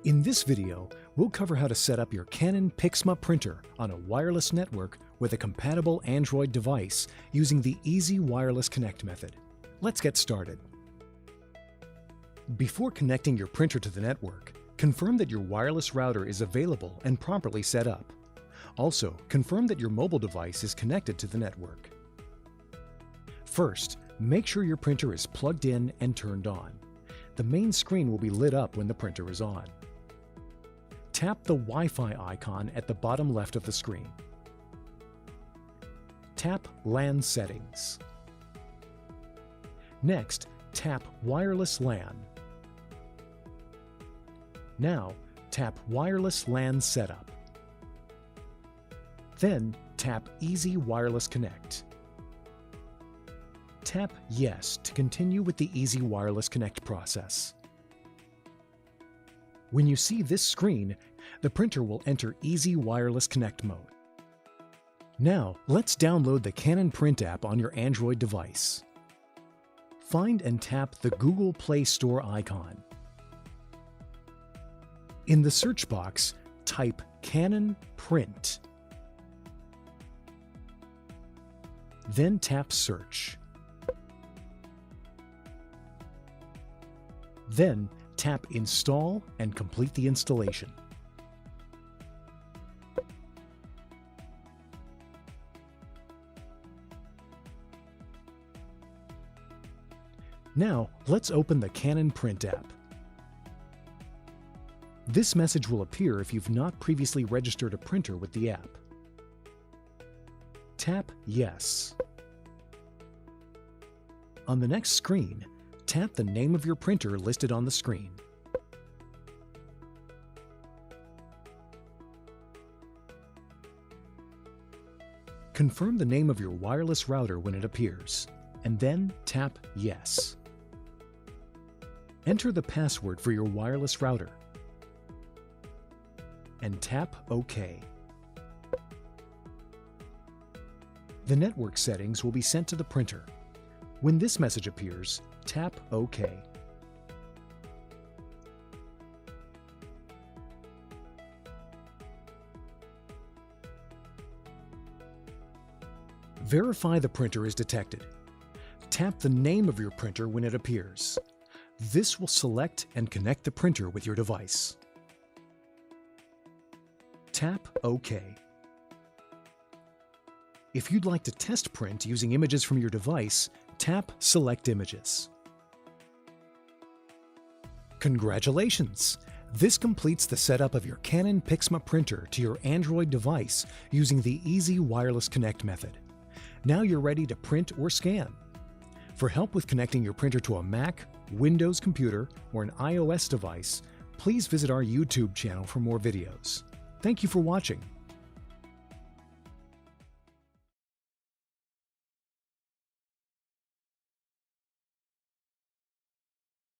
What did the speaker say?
In this video, we'll cover how to set up your Canon PIXMA printer on a wireless network with a compatible Android device using the Easy Wireless Connect method. Let's get started. Before connecting your printer to the network, confirm that your wireless router is available and properly set up. Also, confirm that your mobile device is connected to the network. First, make sure your printer is plugged in and turned on. The main screen will be lit up when the printer is on. Tap the Wi-Fi icon at the bottom left of the screen. Tap LAN Settings. Next, tap Wireless LAN. Now, tap Wireless LAN Setup. Then, tap Easy Wireless Connect. Tap Yes to continue with the Easy Wireless Connect process. When you see this screen, the printer will enter Easy Wireless Connect mode. Now, let's download the Canon Print App on your Android device. Find and tap the Google Play Store icon. In the search box, type Canon Print. Then tap Search. Then tap Install and complete the installation. Now, let's open the Canon Print App. This message will appear if you've not previously registered a printer with the app. Tap Yes. On the next screen, tap the name of your printer listed on the screen. Confirm the name of your wireless router when it appears, and then tap Yes. Enter the password for your wireless router, and tap OK. The network settings will be sent to the printer. When this message appears, tap OK. Verify the printer is detected. Tap the name of your printer when it appears. This will select and connect the printer with your device. Tap OK. If you'd like to test print using images from your device, tap Select Images. Congratulations! This completes the setup of your Canon PIXMA printer to your Android device using the Easy Wireless Connect method. Now you're ready to print or scan. For help with connecting your printer to a Mac, Windows computer, or an iOS device, please visit our YouTube channel for more videos. Thank you for watching.